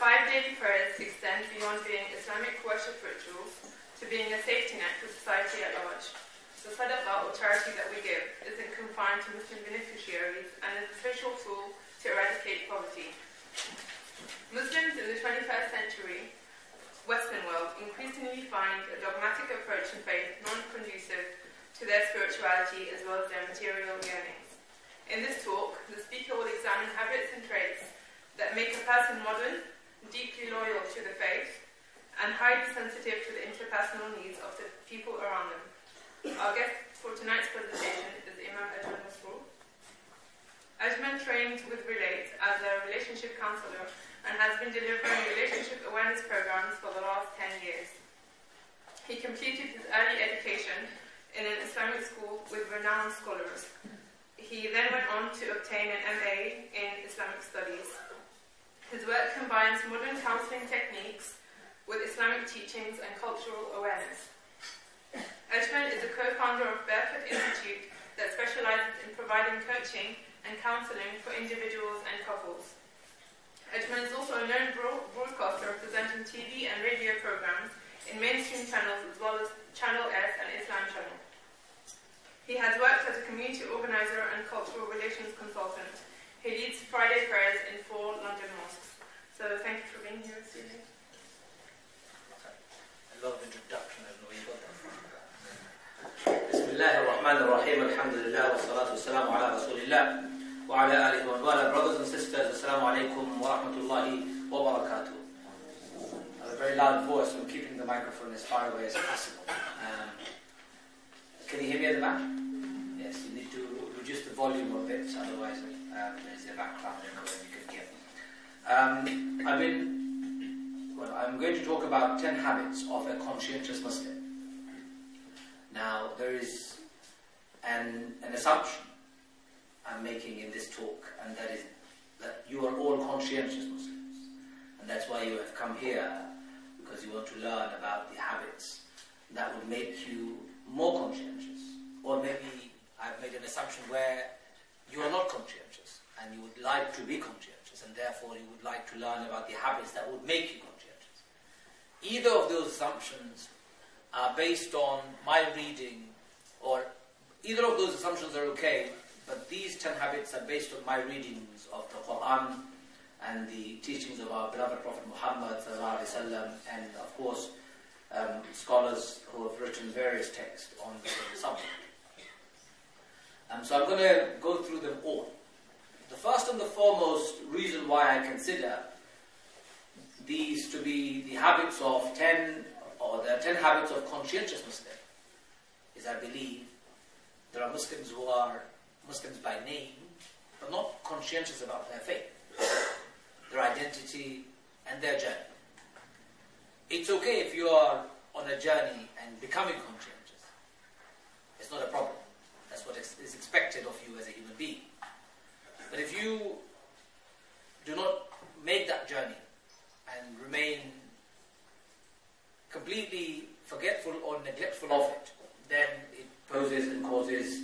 5 daily prayers extend beyond being Islamic worship rituals to being a safety net for society at large. The Sadaqah, or charity that we give, isn't confined to Muslim beneficiaries and is a social tool to eradicate poverty. Muslims in the 21st century Western world increasingly find a dogmatic approach in faith non-conducive to their spirituality as well as their material yearnings. In this talk, the speaker will examine habits and traits that make a person modern, deeply loyal to the faith, and highly sensitive to the interpersonal needs of the people around them. Our guest for tonight's presentation is Imam Ajman Masroor. Ajman trained with Relate as a relationship counsellor and has been delivering relationship awareness programs for the last 10 years. He completed his early education in an Islamic school with renowned scholars. He then went on to obtain an MA in Islamic studies. His work combines modern counselling techniques with Islamic teachings and cultural awareness. Ajman is a co-founder of Barefoot Institute that specializes in providing coaching and counseling for individuals and couples. Ajman is also a known broadcaster presenting TV and radio programs in mainstream channels as well as Channel S and Islam Channel. He has worked as a community organizer and cultural relations consultant. He leads Friday prayers in 4 London mosques. So thank you for being here this evening. A lot of introduction, I don't know where you got that from. Bismillah ar-Rahman ar-Rahim, alhamdulillah, wa salatu wa salamu ala rasulillah, wa ala alihi wa wala. Brothers and sisters, assalamu alaikum wa rahmatullahi wa barakatuh. I have a very loud voice, so I'm keeping the microphone as far away as possible. Can you hear me at the back? Yes, you need to reduce the volume a bit, otherwise there's a background echo and you can hear. I'm going to talk about 10 habits of a conscientious Muslim. Now, there is an assumption I'm making in this talk, and that is that you are all conscientious Muslims. And that's why you have come here, because you want to learn about the habits that will make you more conscientious. Or maybe I've made an assumption where you are not conscientious, and you would like to be conscientious, and therefore you would like to learn about the habits that would make you conscientious. Either of those assumptions are based on my reading, or either of those assumptions are okay, but these 10 habits are based on my readings of the Quran and the teachings of our beloved Prophet Muhammad ﷺ, and of course scholars who have written various texts on the subject. So I'm going to go through them all. The first and the foremost reason why I consider these to be the habits of 10, or the 10 habits of conscientious Muslim, is I believe there are Muslims who are Muslims by name, but not conscientious about their faith, their identity and their journey. It's okay if you are on a journey and becoming conscientious. It's not a problem. That's what is expected of you as a human being. But if you do not make that journey and remain completely forgetful or neglectful of it, then it poses and causes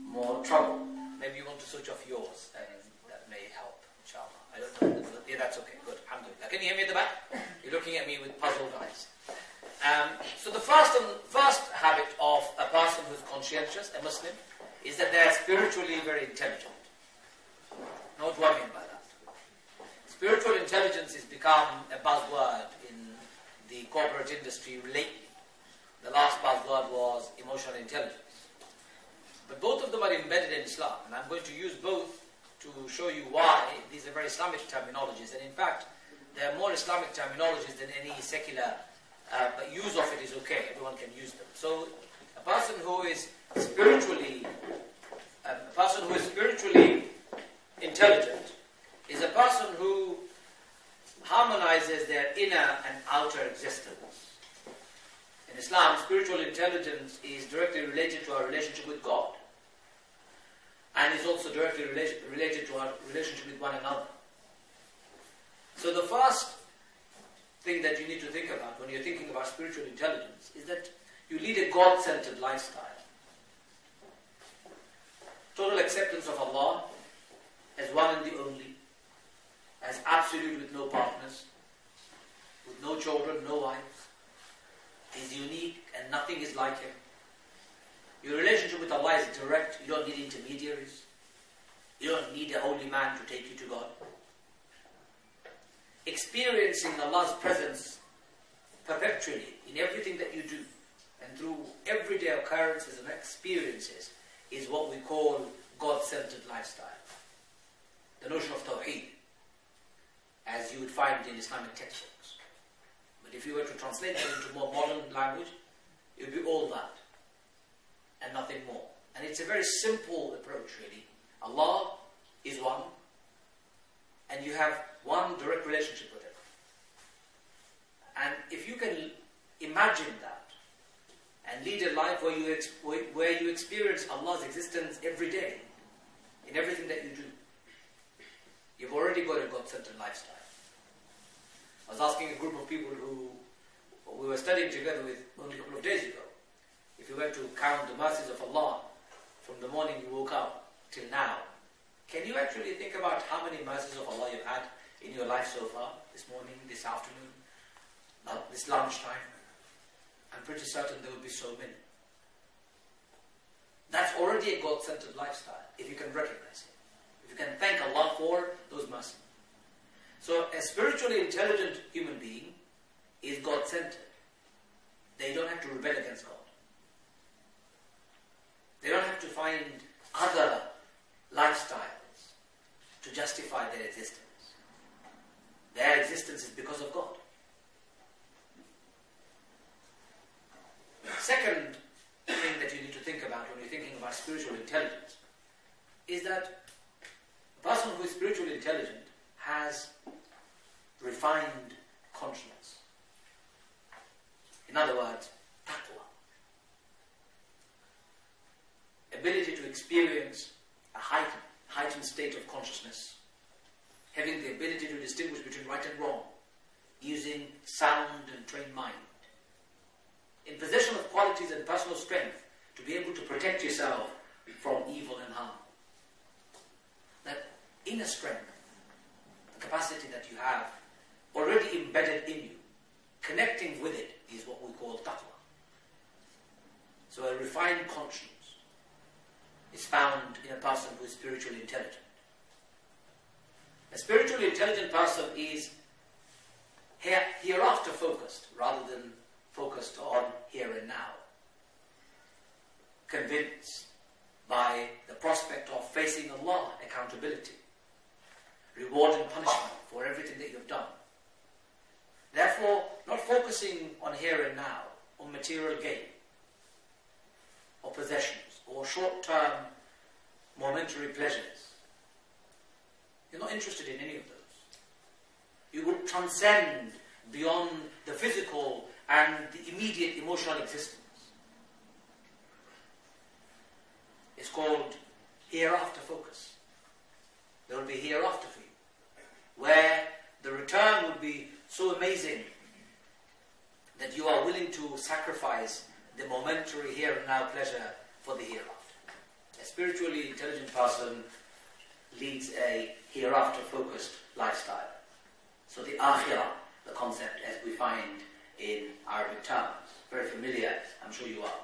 more trouble. Maybe you want to switch off yours, and that may help, inshallah. I don't know. Yeah, that's okay. Good. Alhamdulillah. Can you hear me at the back? You're looking at me with puzzled eyes. So the first habit of a person who's conscientious, a Muslim, is that they are spiritually very intelligent. Know what do I mean by that? Spiritual intelligence has become a buzzword in the corporate industry lately. The last buzzword was emotional intelligence. But both of them are embedded in Islam, and I'm going to use both to show you why these are very Islamic terminologies, and in fact they are more Islamic terminologies than any secular, but use of it is okay, everyone can use them. So a person who is spiritually intelligent is a person who harmonizes their inner and outer existence. In Islam, spiritual intelligence is directly related to our relationship with God, and is also directly related to our relationship with one another. So the first thing that you need to think about when you're thinking about spiritual intelligence is that you lead a God-centered lifestyle. Total acceptance of Allah as one and the only, as absolute with no partners, with no children, no wife. He's unique and nothing is like him. Your relationship with Allah is direct. You don't need intermediaries. You don't need a holy man to take you to God. Experiencing Allah's presence perpetually in everything that you do and through everyday occurrences and experiences is what we call God-centered lifestyle. The notion of Tawheed, as you would find in Islamic textbooks. But if you were to translate it into more modern language, it would be all that and nothing more. And it's a very simple approach, really. Allah is one, and you have one direct relationship with Him. And if you can imagine that and lead a life where you experience Allah's existence every day, in everything that you do, you've already got a God-centered lifestyle. I was asking a group of people who we were studying together with only a couple of days ago, if you were to count the mercies of Allah from the morning you woke up till now, can you actually think about how many mercies of Allah you've had in your life so far, this morning, this afternoon, this lunchtime? I'm pretty certain there will be so many. That's already a God-centered lifestyle, if you can recognize it. If you can thank Allah for those mercies. So a spiritually intelligent human being is God-centered. They don't have to rebel against God. They don't have to find other lifestyles to justify their existence. Their existence is because of God. Second thing that you need to think about when you're thinking about spiritual intelligence is that a person who is spiritually intelligent has refined conscience. In other words, taqwa. Ability to experience a heightened state of consciousness. Having the ability to distinguish between right and wrong. Using sound and trained mind. In possession of qualities and personal strength to be able to protect yourself from evil and harm. That inner strength, the capacity that you have already embedded in you, connecting with it is what we call taqwa. So a refined conscience is found in a person who is spiritually intelligent. A spiritually intelligent person is hereafter focused rather than focused on here and now. Convinced by the prospect of facing Allah, accountability, reward and punishment for everything that you've done. Therefore, not focusing on here and now, on material gain, or possessions, or short-term momentary pleasures. You're not interested in any of those. You will transcend beyond the physical and the immediate emotional existence. It's called hereafter focus. There will be hereafter for you, where the return will be so amazing that you are willing to sacrifice the momentary here and now pleasure for the hereafter. A spiritually intelligent person leads a hereafter focused lifestyle. So the akhirah, the concept as we find in Arabic terms, very familiar, I'm sure you are.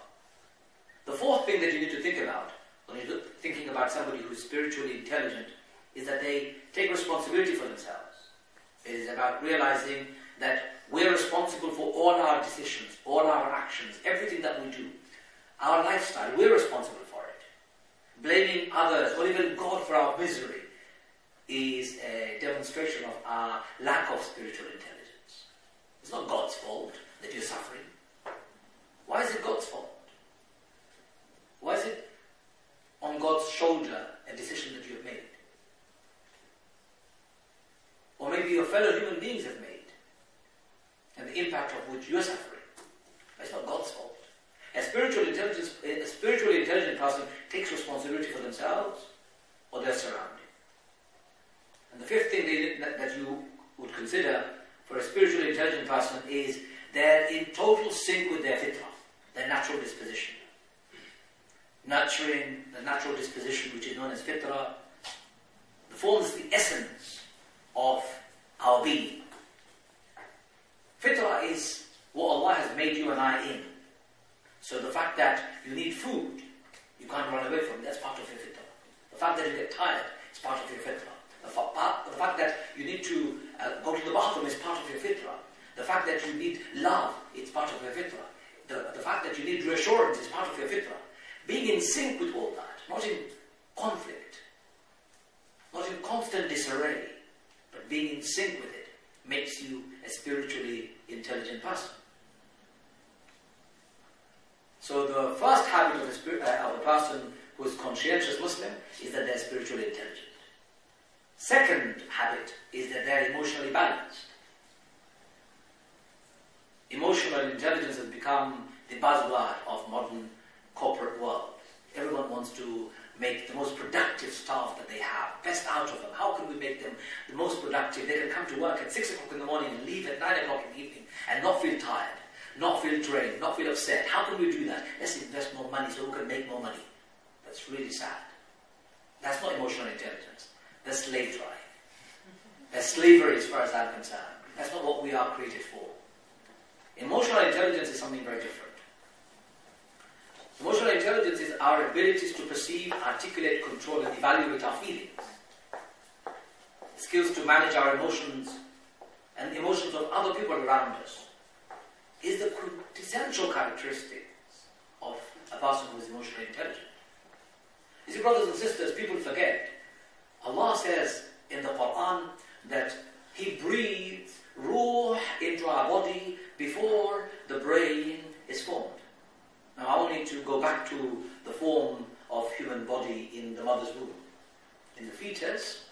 The fourth thing that you need to think about when you're thinking about somebody who is spiritually intelligent is that they take responsibility for themselves. It is about realizing that we're responsible for all our decisions, all our actions, everything that we do. Our lifestyle, we're responsible for it. Blaming others or even God for our misery is a demonstration of our lack of spiritual intelligence. It's not God's fault that you're suffering. Why is it God's fault? Why is it on God's shoulder a decision that you have made? Or maybe your fellow human beings have made, and the impact of which you're suffering. It's not God's fault. A spiritually intelligent person takes responsibility for themselves or their surrounding. And the fifth thing that you would consider for a spiritually intelligent person is they're in total sync with their fitrah, their natural disposition. Nurturing the natural disposition which is known as fitrah forms the essence of our being. Fitrah is what Allah has made you and I in. So the fact that you need food, you can't run away from it, that's part of your fitrah. The fact that you get tired is part of your fitrah. The fact that you need to go to the bathroom is part of your fitrah. The fact that you need love is part of your fitrah. The fact that you need reassurance is part of your fitrah. Being in sync with all that, not in conflict, not in constant disarray, but being in sync with it, makes you a spiritually intelligent person. So the first habit of a person who is conscientious Muslim is that they are spiritually intelligent. Second habit is that they are emotionally balanced. Emotional intelligence has become the buzzword of modern corporate world. Everyone wants to make the most productive staff that they have, best out of them. How can we make them the most productive? They can come to work at 6 o'clock in the morning and leave at 9 o'clock in the evening and not feel tired, not feel drained, not feel upset. How can we do that? Let's invest more money so we can make more money. That's really sad. That's not emotional intelligence. That's slave drive. That's slavery as far as I'm concerned. That's not what we are created for. Emotional intelligence is something very different. Emotional intelligence is our abilities to perceive, articulate, control, and evaluate our feelings. Skills to manage our emotions and the emotions of other people around us is the quintessential characteristics of a person who is emotionally intelligent. You see, brothers and sisters, people forget. Allah says in the Quran that He breathes ruh into our body before the brain is formed. Now I want you to go back to the form of human body in the mother's womb. In the fetus,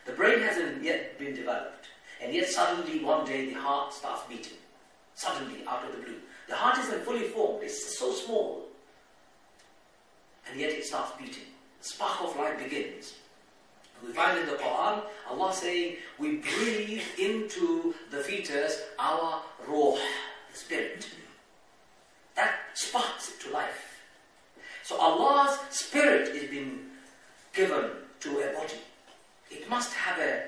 the brain hasn't yet been developed, and yet suddenly one day the heart starts beating. Suddenly, out of the blue. The heart isn't fully formed, it's so small, and yet it starts beating. The spark of life begins. We find in the Quran, Allah saying, we breathe into the fetus our ruh, the spirit. That sparks it to life. So Allah's spirit is being given to a body. It must have a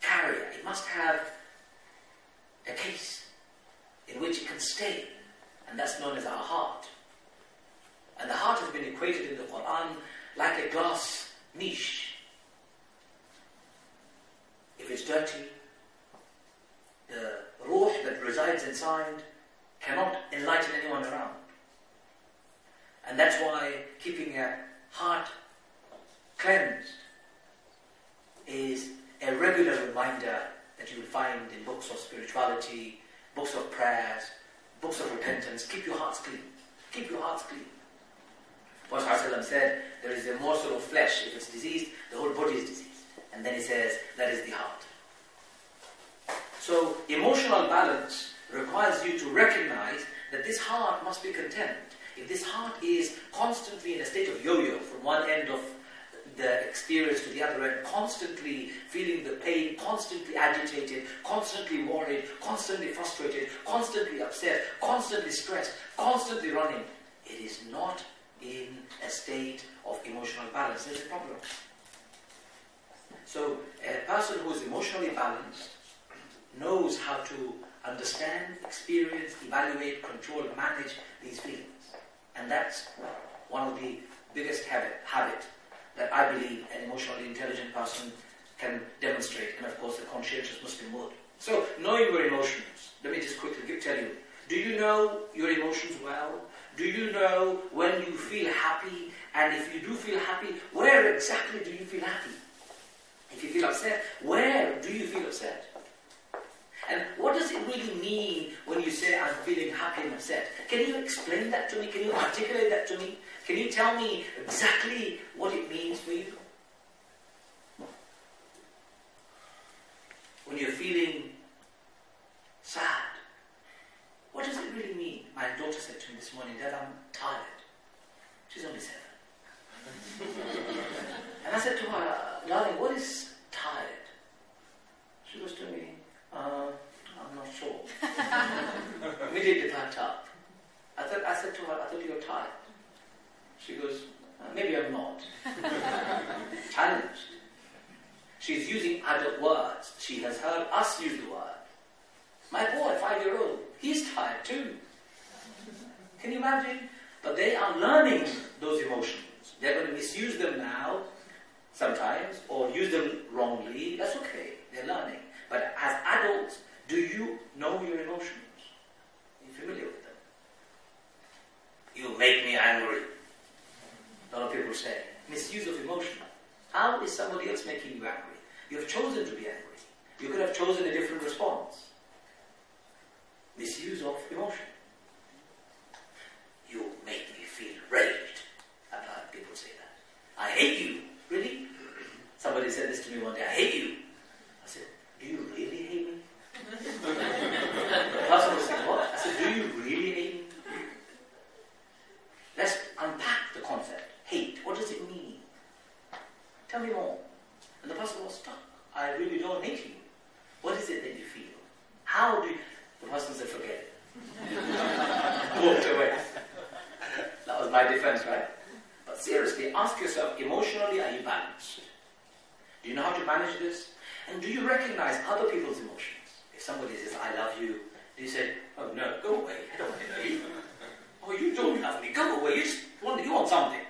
carrier, it must have a case in which it can stay, and that's known as our heart. And the heart has been equated in the Quran like a glass niche. If it's dirty, the ruh that resides inside cannot enlighten anyone around. And that's why keeping a heart cleansed is a regular reminder that you will find in books of spirituality, books of prayers, books of repentance. Keep your hearts clean. Keep your hearts clean. Prophet said, there is a morsel of flesh. If it's diseased, the whole body is diseased. And then he says, that is the heart. So emotional balance requires you to recognize that this heart must be content. If this heart is constantly in a state of yo-yo from one end of the experience to the other end, constantly feeling the pain, constantly agitated, constantly worried, constantly frustrated, constantly upset, constantly stressed, constantly running, it is not in a state of emotional balance. There's a problem. So a person who is emotionally balanced knows how to understand, experience, evaluate, control, manage these feelings. And that's one of the biggest habit that I believe an emotionally intelligent person can demonstrate, and of course a conscientious Muslim would. So, knowing your emotions, let me just quickly tell you, do you know your emotions well? Do you know when you feel happy? And if you do feel happy, where exactly do you feel happy? If you feel upset, where do you feel upset? And what does it really mean when you say, I'm feeling happy and upset? Can you explain that to me? Can you articulate that to me? Can you tell me exactly what it means for you? When you're feeling sad, what does it really mean? My daughter said to me this morning, Dad, I'm tired. She's only 7. And I said to her, darling, what is tired? She goes to me, I'm not sure. Immediately packed up. I said to her, I thought you were tired. She goes, maybe I'm not. Challenged. She's using adult words. She has heard us use the word. My boy, 5-year-old, he's tired too. Can you imagine? But they are learning those emotions. They're going to misuse them now, sometimes, or use them wrongly. That's okay. They're learning. But as adults, do you know your emotions? Are you familiar with them? You make me angry. A lot of people say, misuse of emotion. How is somebody else making you angry? You have chosen to be angry. You could have chosen a different response. Misuse of emotion. You make me feel raged. I've heard people say that. I hate you. Really? Somebody said this to me one day. I hate you. I said, do you really hate me? The person was saying, what? I said, do you really hate me? Let's unpack the concept. Hate. What does it mean? Tell me more. And the person was stuck. I really don't hate you. What is it that you feel? How do you... The person said, forget it. Walked away. That was my defense, right? But seriously, ask yourself, emotionally, are you balanced? Do you know how to manage this? And do you recognize other people's emotions? If somebody says, I love you, do you say, oh no, go away, I don't want to know you. Oh, you don't love me, go away, you want something.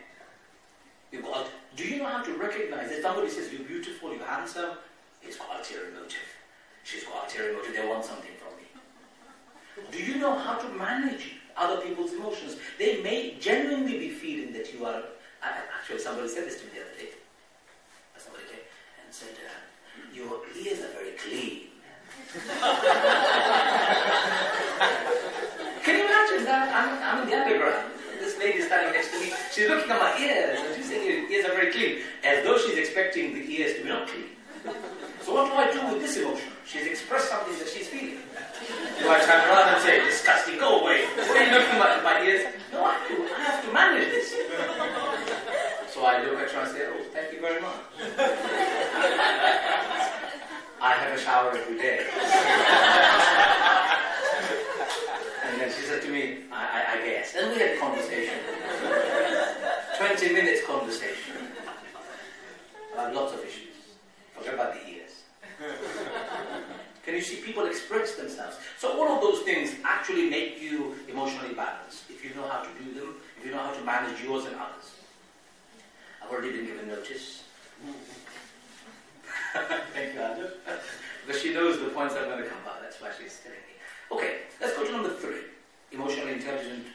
Do you know how to recognize if somebody says, you're beautiful, you're handsome, he's got ulterior motive. She's got ulterior motive, they want something from me. Do you know how to manage other people's emotions? They may genuinely be feeling that you are... Actually, somebody said this to me the other day. Somebody came and said, your ears are very clean. Can you imagine that? I'm in the underground. This lady is standing next to me. She's looking at my ears and she's saying your ears are very clean. As though she's expecting the ears to be not clean. So what do I do with this emotion? She's expressed something that she's feeling. Do I turn around and say, disgusting, go away? What are you looking at my ears? No, I have to manage this. So I look at her and say, oh, thank you very much. I have a shower every day. And then she said to me, I guess. And we had a conversation. 20 minutes conversation. I have lots of issues. Forget about the ears. Can you see people express themselves? So all of those things actually make you emotionally balanced. If you know how to do them, if you know how to manage yours and others. I've already been given notice. Thank you, Andrew. Because she knows the points I'm going to come about. That's why she's telling me. Okay, let's go to number 3. Emotional intelligence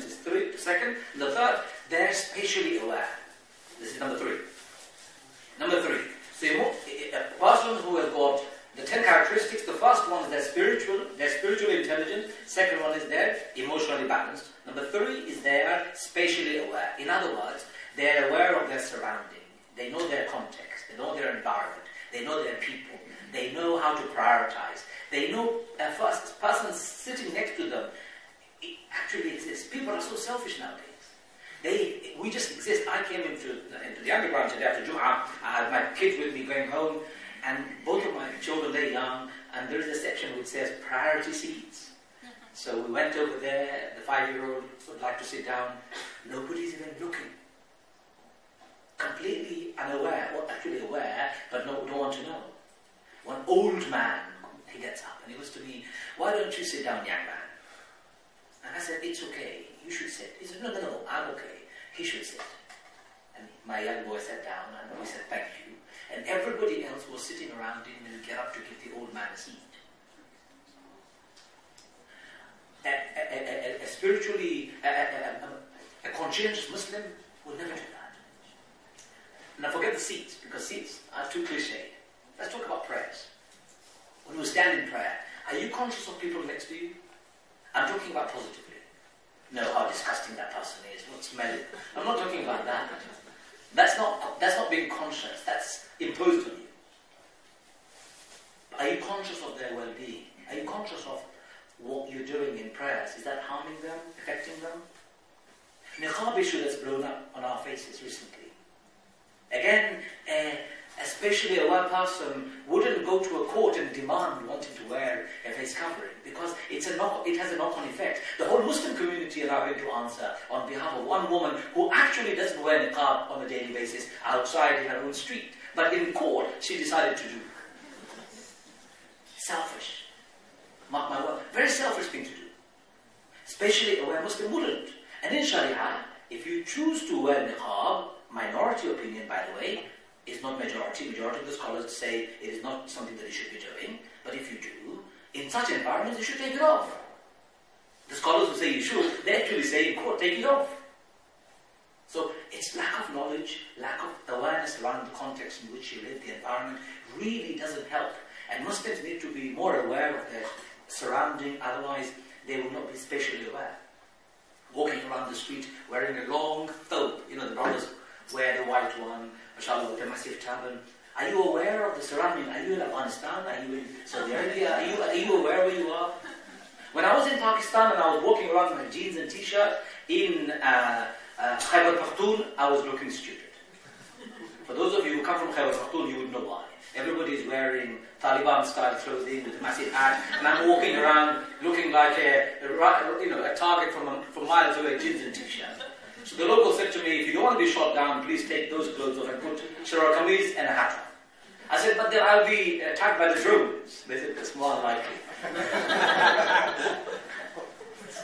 is 3. Second. And the third, they're spatially aware. This is number 3. Number 3. So a person who has got the 10 characteristics, the first one is they're spiritually intelligent. Second one is they're emotionally balanced. Number 3 is they're spatially aware. In other words, they're aware of their surrounding. They know their context. They know their environment. They know their people. They know how to prioritize. They know a first person sitting next to them actually exists. People are so selfish nowadays. We just exist. I came into the underground today after Jum'ah. I had my kids with me going home, and both of my children, they're young, and there is a section which says priority seats. So we went over there, the 5-year-old would like to sit down. Nobody's even looking. Completely unaware, well, actually aware, but don't want to know. One old man, he gets up and he goes to me, why don't you sit down, young man? And I said, it's okay, you should sit. He said, no, I'm okay, he should sit. And my young boy sat down and we said, thank you. And everybody else was sitting around him and get up to give the old man a seat. A spiritually, a conscientious Muslim will never do that. Now forget the seats, because seats are too cliche. Let's talk about prayers. When we stand in prayer, are you conscious of people next to you? I'm talking about positively. No, how disgusting that person is, what smelly. I'm not talking about that. That's not being conscious, that's imposed on you. Are you conscious of their well-being? Are you conscious of what you're doing in prayers? Is that harming them, affecting them? Niqab issue that's blown up on our faces recently. Again, especially a one person wouldn't go to a court and demand wanting to wear a face covering, because it has a knock-on effect. The whole Muslim community are now going to answer on behalf of one woman who actually doesn't wear niqab on a daily basis outside in her own street. But in court, she decided to do. Selfish. Mark my word, very selfish thing to do. Especially a Muslim wouldn't. And in Sharia, if you choose to wear niqab, minority opinion by the way, is not majority. Majority of the scholars say it is not something that you should be doing. But if you do, in such environments you should take it off. The scholars who say you should, they actually say in court, take it off. So it's lack of knowledge, lack of awareness around the context in which you live, the environment, really doesn't help. And Muslims need to be more aware of their surrounding, otherwise they will not be spatially aware. Walking around the street wearing a long thobe, you know, the brothers wear the white one, mashallah, with a massive turban. Are you aware of the surrounding? Are you in Afghanistan? Are you in Saudi Arabia? Are you aware where you are? When I was in Pakistan and I was walking around in my jeans and t-shirt in Khyber Pakhtoon, I was looking stupid. For those of you who come from Khyber Pakhtoon, you would know why. Everybody is wearing Taliban-style clothing with a massive hat, and I'm walking around looking like a target from miles away, jeans and t-shirt. So the local said to me, if you don't want to be shot down, please take those clothes off and put shalwar kameez and a hat on. I said, but then I'll be attacked by the drones. They said, that's more unlikely.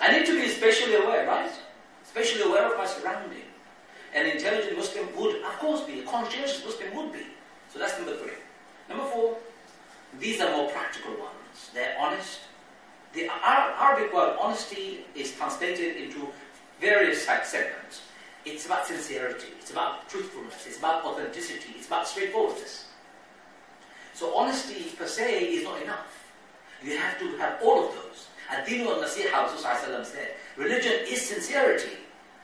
I need to be spatially aware, right? Spatially aware of my surrounding. An intelligent Muslim would, of course, be. A conscientious Muslim would be. So that's number 3. Number 4, these are more practical ones. They're honest. The Arabic word honesty is translated into various segments. It's about sincerity. It's about truthfulness. It's about authenticity. It's about straightforwardness. So honesty per se is not enough. You have to have all of those. Ad-dinu al-nasiha, Rasul said. Religion is sincerity.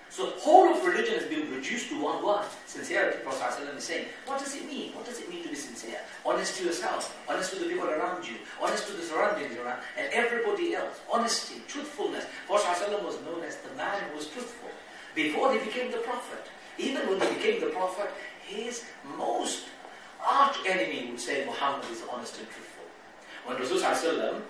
So the whole of religion has been reduced to one word, sincerity. Prophet ﷺ is saying, what does it mean? What does it mean to be sincere? Honest to yourself, honest to the people around you, honest to the surroundings around, and everybody else. Honesty, truthfulness. Prophet ﷺ was known as the man who was truthful before he became the prophet. Even when he became the prophet, his most arch enemy would say Muhammad is honest and truthful. When Rasul ﷺ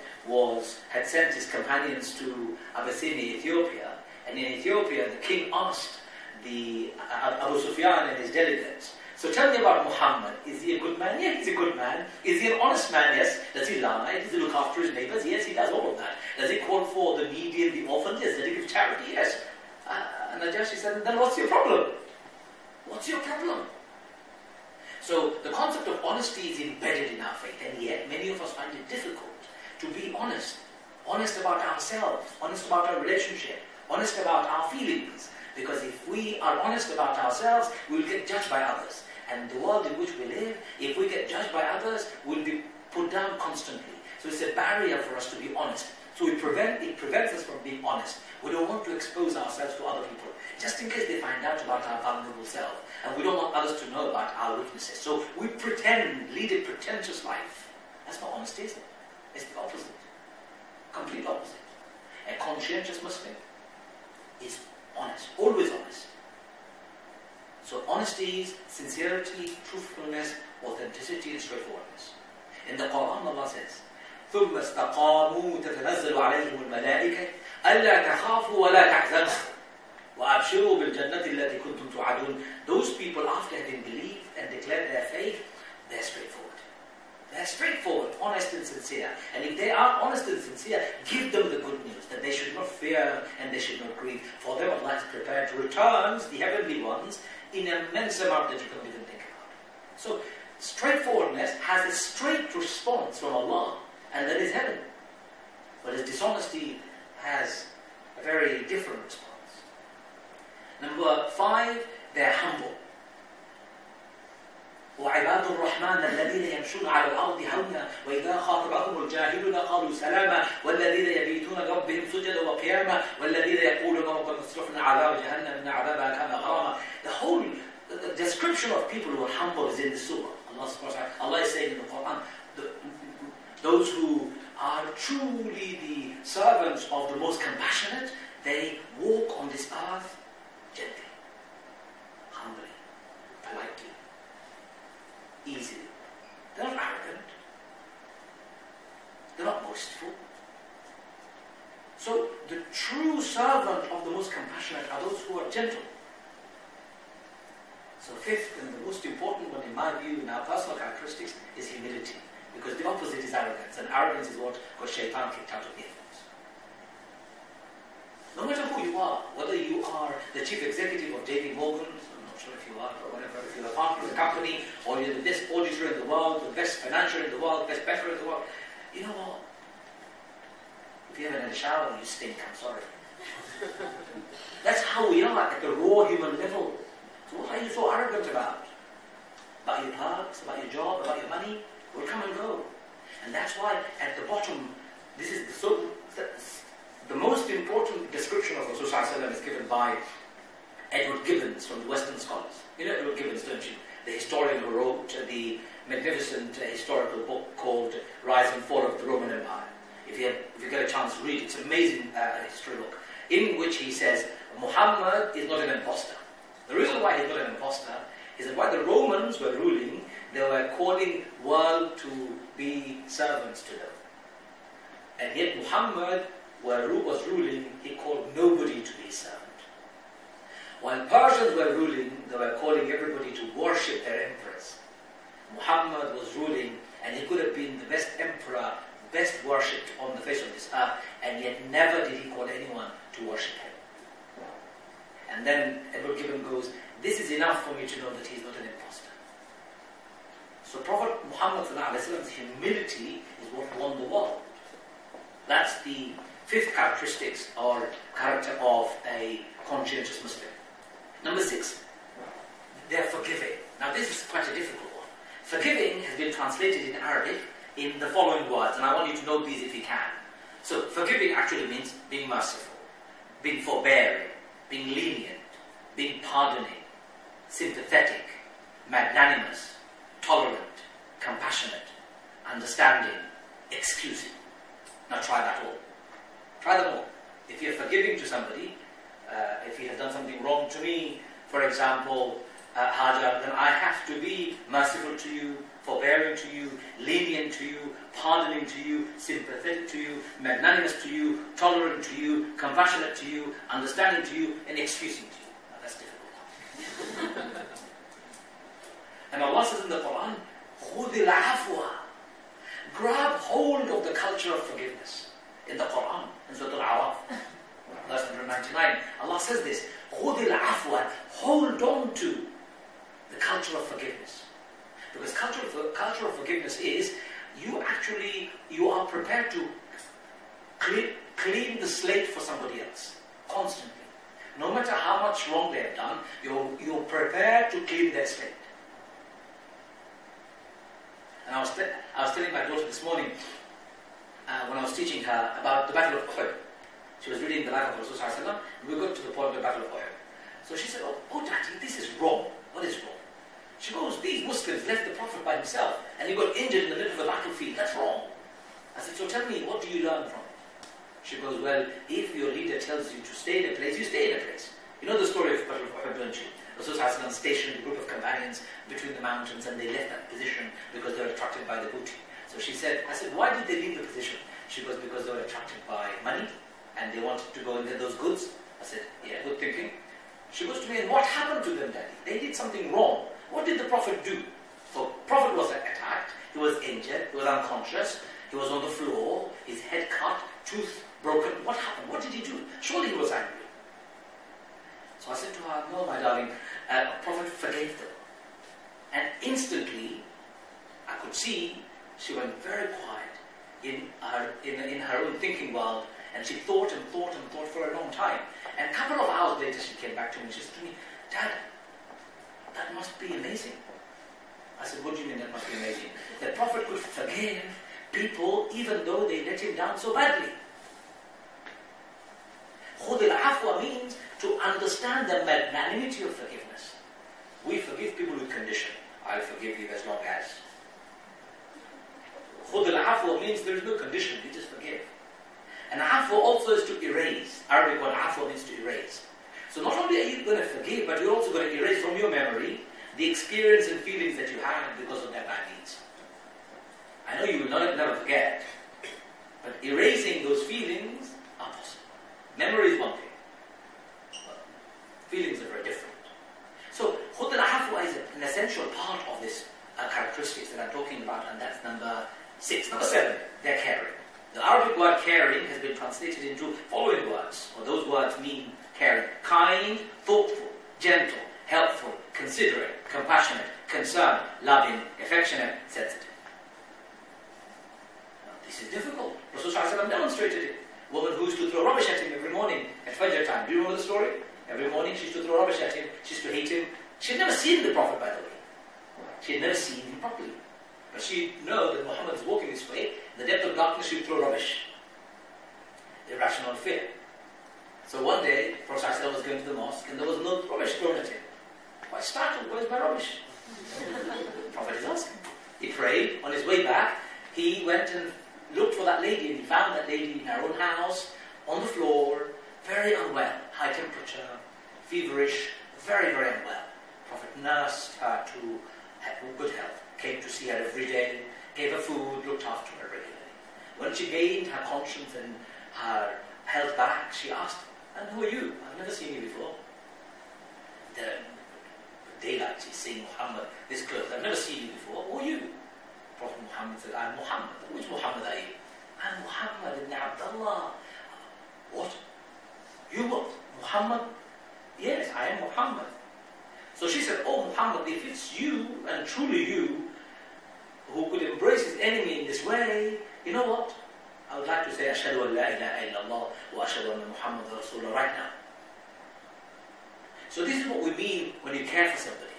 had sent his companions to Abyssinia, Ethiopia, and in Ethiopia, the king asked Abu Sufyan and his delegates, so tell me about Muhammad. Is he a good man? Yeah, he's a good man. Is he an honest man? Yes. Does he lie? Does he look after his neighbors? Yes, he does all of that. Does he call for the needy and the orphans? Yes. Does he give charity? Yes. And Najashi said, then what's your problem? What's your problem? So the concept of honesty is embedded in our faith, and yet many of us find it difficult to be honest. Honest about ourselves, honest about our relationship, honest about our feelings. Because if we are honest about ourselves, we will get judged by others. And the world in which we live, if we get judged by others, we'll be put down constantly. So it's a barrier for us to be honest. So it prevents us from being honest. We don't want to expose ourselves to other people, just in case they find out about our vulnerable self. And we don't want others to know about our weaknesses. So we pretend, lead a pretentious life. That's not honesty, is it? It's the opposite. Complete opposite. A conscientious Muslim is honest, always honest. So honesty is sincerity, truthfulness, authenticity, and straightforwardness. In the Quran, Allah says, ثُمَّ اسْتَقَامُوا تَتَنَزَّلُ عَلَيْهِمُ الْمَلَائِكَةُ أَلَّا تَخَافُوا وَلَا تَحْزَنُوا وَأَبْشِرُوا بِالْجَنَّةِ الَّتِي كُنْتُمْ تُوعَدُونَ. Those people, after having believed and declared their faith, they're straightforward. They're straightforward, honest and sincere. And if they are honest and sincere, give them the good news, that they should not fear and they should not grieve. For them Allah is prepared returns, the heavenly ones, in an immense amount that you can't even think about. So, straightforwardness has a straight response from Allah, and that is heaven. Whereas dishonesty has a very different response. Number 5, they're humble. وعباد الرحمن الذين يمشون على الأرض هونا وإذا خاطبهم الجاهلون قالوا سلاما والذين يبيتون لربهم سجدا وقياما والذين يقولون ربنا اصرفنا عذاب جهنم إن عذابها كان غراما. The whole description of people who are humble is in the surah. Allah is saying in the Quran, those who are truly the servants of the most compassionate, they walk on this earth gently, humbly, politely, easily. They're not arrogant. They're not boastful. So the true servant of the most compassionate are those who are gentle. So 5th and the most important one in my view in our personal characteristics is humility. Because the opposite is arrogance, and arrogance is what got Shaitan kicked out of the heavens. No matter who you are, whether you are the chief executive of JP Morgan, I'm not sure if you are, or whatever, if you're a partner of the company, or you're the best auditor in the world, the best financier in the world, best banker in the world, you know what? If you haven't had a shower, you stink, I'm sorry. That's how we are at the raw human level. So what are you so arrogant about? About your perks, about your job, about your money? Will come and go. And that's why at the bottom, this is the most important description of Rasul ﷺ is given by Edward Gibbons from the Western scholars. You know Edward Gibbons, don't you? The historian who wrote the magnificent historical book called Rise and Fall of the Roman Empire. If you get a chance to read it, it's an amazing history book, in which he says Muhammad is not an imposter. The reason why he's not an imposter is that while the Romans were ruling, they were calling world to be servants to them. And yet Muhammad was ruling, he called nobody to be a servant. While Persians were ruling, they were calling everybody to worship their emperors. Muhammad was ruling, and he could have been the best emperor, best worshipped on the face of this earth, and yet never did he call anyone to worship him. And then Edward Gibbon goes, this is enough for me to know that he's not an imposter. So Prophet Muhammad's humility is what won the world. That's the fifth characteristics or character of a conscientious Muslim. Number 6, they are forgiving. Now this is quite a difficult one. Forgiving has been translated in Arabic in the following words, and I want you to note these if you can. So forgiving actually means being merciful, being forbearing, being lenient, being pardoning, sympathetic, magnanimous, tolerant, compassionate, understanding, excusing. Now try that all. Try them all. If you're forgiving to somebody, if he has done something wrong to me, for example, Hajar, then I have to be merciful to you, forbearing to you, lenient to you, pardoning to you, sympathetic to you, magnanimous to you, tolerant to you, compassionate to you, understanding to you, and excusing to you. Now that's difficult. And Allah says in the Quran, خُذِ الْعَفْوَ, grab hold of the culture of forgiveness. In the Quran, in Surah Al-A'raf, verse 199, Allah says this, خُذِ الْعَفْوَ, hold on to the culture of forgiveness. Because culture of forgiveness is, you are prepared to clean the slate for somebody else, constantly. No matter how much wrong they have done, you're prepared to clean their slate. And I was telling my daughter this morning, when I was teaching her about the Battle of Uhud. She was reading the life of Rasul ﷺ, and we got to the point of the Battle of Uhud. So she said, oh Daddy, this is wrong. What is wrong? She goes, these Muslims left the Prophet by himself, and he got injured in the middle of the battlefield. That's wrong. I said, so tell me, what do you learn from it? She goes, well, if your leader tells you to stay in a place, you stay in a place. You know the story of the Battle of Uhud, don't you? Rasul ﷺ stationed a group of companions between the mountains, and they left that position because they were attracted by the booty. So I said, why did they leave the position? She goes, because they were attracted by money, and they wanted to go and get those goods. I said, yeah, good thinking. She goes to me, and what happened to them, Daddy? They did something wrong. What did the Prophet do? So Prophet was attacked, he was injured, he was unconscious, he was on the floor, his head cut, tooth broken. What happened? What did he do? Surely he was angry. So I said to her, no, my darling, Prophet forgave them. And instantly, I could see she went very quiet in her own thinking world, and she thought and thought and thought for a long time. And a couple of hours later, she came back to me and she said to me, Dad, that must be amazing. I said, what do you mean that must be amazing? The Prophet could forgive people even though they let him down so badly. خُذِ الْعَفْوَ means to understand the magnanimity of forgiveness. We forgive people with condition. I'll forgive you as long as. خُذِ الْعَفْوَ means there is no condition, we just forgive. And afwa also is to erase. Arabic word afwa means to erase. So not only are you going to forgive, but you're also going to erase from your memory the experience and feelings that you had because of their bad deeds. I know you will never forget, but erasing those feelings are possible. Memory is one thing, but feelings are very different. So khud al-afwa is an essential part of this characteristics that I'm talking about, and that's number 6. Number 7, they're caring. The Arabic word caring has been translated into following words, or those words mean caring. Kind, thoughtful, gentle, helpful, considerate, compassionate, concerned, loving, affectionate, sensitive. Now, this is difficult. Rasulullah demonstrated it. A woman who used to throw rubbish at him every morning at Fajr time. Do you remember the story? Every morning she used to throw rubbish at him. She used to hate him. She had never seen the Prophet, by the way. She had never seen him properly. But she know that Muhammad is walking this way. In the depth of darkness, she would throw rubbish. Irrational fear. So one day, Prophet ﷺ was going to the mosque and there was no rubbish thrown at him. Quite startled, where's my rubbish? The Prophet is asking. He prayed. On his way back, he went and looked for that lady and he found that lady in her own house, on the floor, very unwell, high temperature, feverish, very, very unwell. The Prophet nursed her to good health, came to see her every day, gave her food, looked after her regularly. When she gained her conscience and her health back, she asked, "And who are you? I've never seen you before." The daylight, she's saying, "Muhammad, this clothes, I've never seen you before. Who are you?" Prophet Muhammad said, "I'm Muhammad." "Which Muhammad are you?" "I'm Muhammad ibn Abdullah." "What? You what? Muhammad?" "Yes, I am Muhammad." So she said, "Oh Muhammad, if it's you, and truly you, who could embrace his enemy in this way, you know what? I would like to say, Ashhadu an la ilaha illallah wa ashhadu anna Muhammad Rasulullah right now." So this is what we mean when you care for somebody.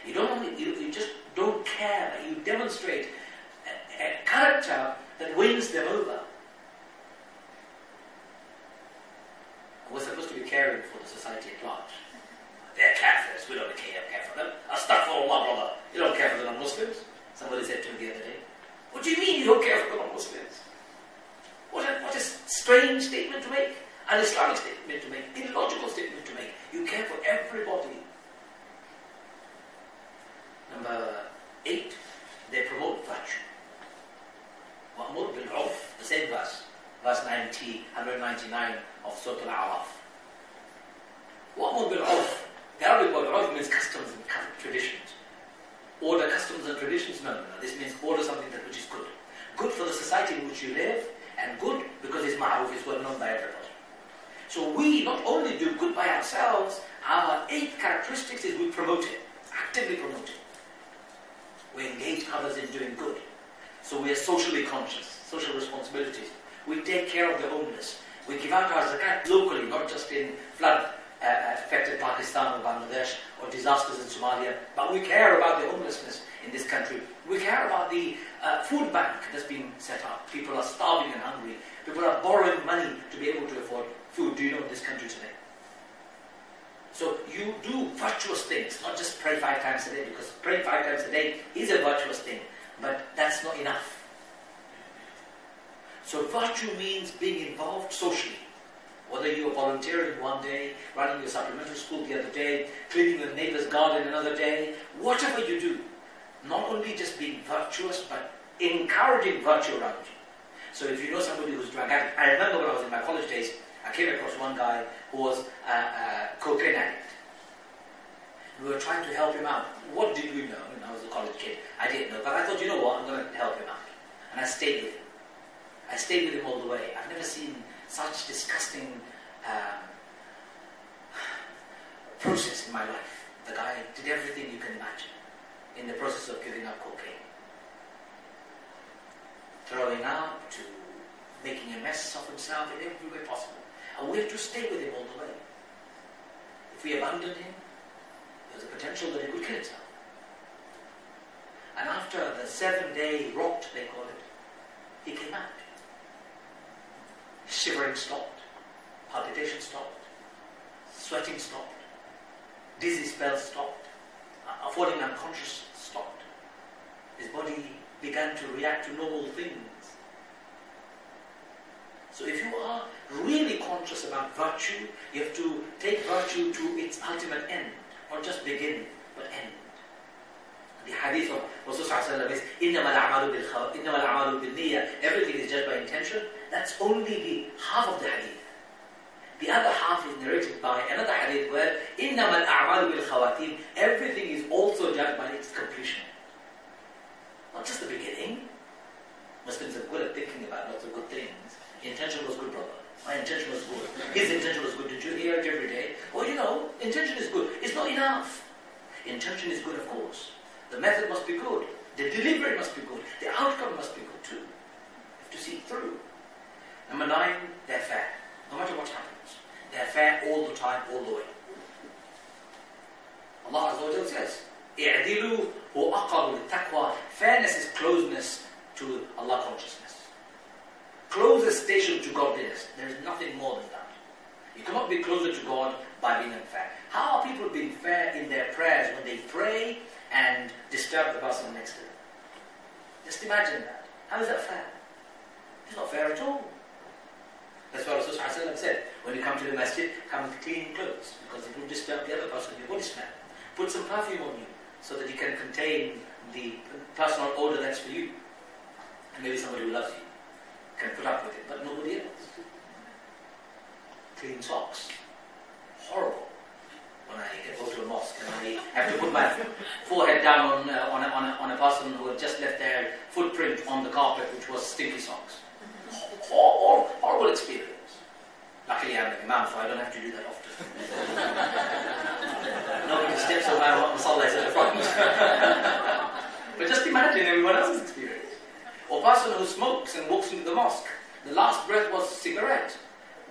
You just don't care, but you demonstrate a character that wins them over. We're supposed to be caring for the society at large. They're Kafirs, we don't care for them. Astaghfirullah, brother. You don't care for the non-Muslims? Somebody said to me the other day, "What do you mean you don't care for the non-Muslims?" What a strange statement to make. An Islamic statement to make. Illogical statement to make. You care for everybody. Number 8, they promote virtue. Ma'mur bil-'urf, the same verse. Verse 199 of Surah Al-A'raf. Ma'mur bil-'urf. The Arabic word 'urf means customs and traditions. Order customs and traditions? No. This means order something that which is good. Good for the society in which you live, and good because it's ma'ruf, is well known by everybody. So we not only do good by ourselves, our 8th characteristics is we promote it, actively promote it. We engage others in doing good. So we are socially conscious, social responsibilities. We take care of the homeless. We give out our zakat locally, not just in flood affected Pakistan or Bangladesh or disasters in Somalia, but we care about the homelessness in this country. We care about the food bank that's been set up. People are starving and hungry. People are borrowing money to be able to afford food. Do you know in this country today? So you do virtuous things, not just pray 5 times a day, because praying 5 times a day is a virtuous thing, but that's not enough. So virtue means being involved socially. Whether you are volunteering one day, running your supplementary school the other day, cleaning your neighbor's garden another day, whatever you do, not only just being virtuous, but encouraging virtue around you. So if you know somebody who's drug addict, I remember when I was in my college days, I came across one guy who was a cocaine addict. We were trying to help him out. What did we know? I was a college kid. I didn't know, but I thought, you know what, I'm going to help him out. And I stayed with him. I stayed with him all the way. I've never seen such disgusting process in my life. The guy did everything you can imagine in the process of giving up cocaine. Throwing up to making a mess of himself in every way possible. And we have to stay with him all the way. If we abandoned him, there's a potential that he could kill himself. And after the 7-day rot, they call it, he came out. Shivering stopped, palpitation stopped, sweating stopped, dizzy spells stopped, falling unconscious stopped. His body began to react to normal things. So if you are really conscious about virtue, you have to take virtue to its ultimate end, not just begin, but end. The hadith of Rasulullah is إِنَّمَا الْأَعْمَالُ بِالنِّيَّةِ. Everything is judged by intention. That's only the half of the hadith. The other half is narrated by another hadith where إِنَّمَا الْأَعْمَالُ بِالْخَوَاتِيمِ. Everything is also judged by its completion. Not just the beginning. Muslims are good at thinking about lots of good things. Intention was good, brother. My intention was good. His intention was good. Did you hear it every day? Well, you know, intention is good. It's not enough. Intention is good, of course. The method must be good. The delivery must be good. The outcome must be good too. You have to see it through. Number 9, they're fair. No matter what happens. They're fair all the time, all the way. Allah Azza wa Jalla says, اعدلوا وأقربوا للتقوى. Fairness is closeness to Allah consciousness. Closest station to godliness. There is nothing more than that. You cannot be closer to God by being unfair. How are people being fair in their prayers when they pray and disturb the person next to them? Just imagine that. How is that fair? It's not fair at all. That's why Rasulullah said, when you come to the masjid, come with clean clothes, because it will disturb the other person, your body smell. Put some perfume on you, so that you can contain the personal odor that's for you. And maybe somebody who loves you can put up with it, but nobody else. Clean socks. Horrible. When I go to a mosque and I have to put my forehead down on a person who had just left their footprint on the carpet, which was stinky socks. Horrible experience. Luckily I'm an imam, so I don't have to do that often. Nobody steps on my masala at the front. But just imagine everyone else's experience. Or a person who smokes and walks into the mosque. The last breath was cigarette.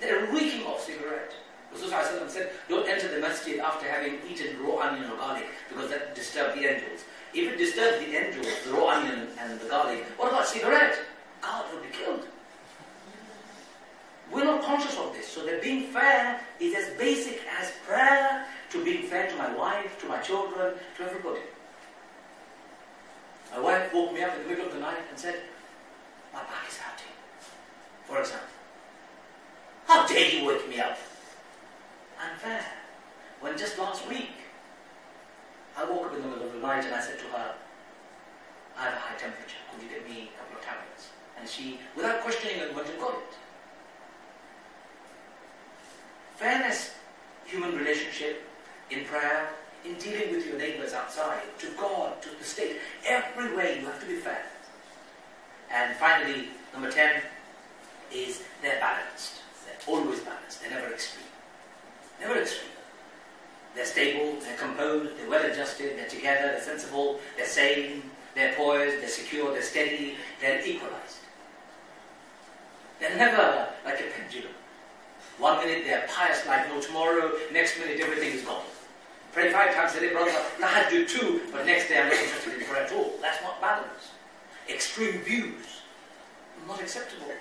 They're reeking of cigarette. Rasulullah said, don't enter the masjid after having eaten raw onion or garlic, because that disturbs the angels. If it disturbs the angels, the raw onion and the garlic, what about cigarette? God will be killed. We're not conscious of this. So that being fair is as basic as prayer, to being fair to my wife, to my children, to everybody. My wife woke me up in the middle of the night and said, my back is hurting. For example. How dare you wake me up? Unfair. When just last week, I woke up in the middle of the night and I said to her, I have a high temperature, could you get me a couple of tablets? And she, without questioning it, went and got it. Fairness, human relationship, in prayer, in dealing with your neighbours outside, to God, to the state, every way you have to be fair. And finally, number 10 is they're balanced. They're always balanced. They're never extreme. Never extreme. They're stable, they're composed, they're well adjusted, they're together, they're sensible, they're sane, they're poised, they're secure, they're steady, they're equalized. They're never like a pendulum. 1 minute they're pious like no tomorrow, next minute everything is gone. Pray 5 times a day, brother, tahajjud too, but next day I'm not interested in prayer at all. That's not balance. Extreme views, not acceptable.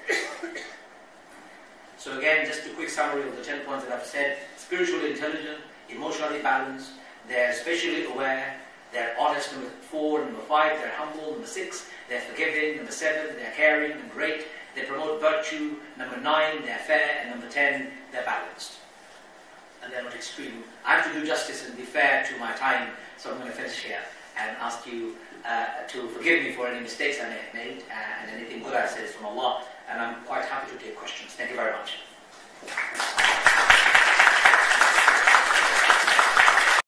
So again, just a quick summary of the 10 points that I've said. Spiritually intelligent, emotionally balanced, they're spatially aware, they're honest, number 4, number 5, they're humble, number 6, they're forgiving, number 7, they're caring and great, they promote virtue, number 9, they're fair, and number 10, they're balanced. And they're not extreme. I have to do justice and be fair to my time, so I'm going to finish here and ask you to forgive me for any mistakes I may have made, and anything good I've said is from Allah, and I'm quite happy to take questions. Thank you very much.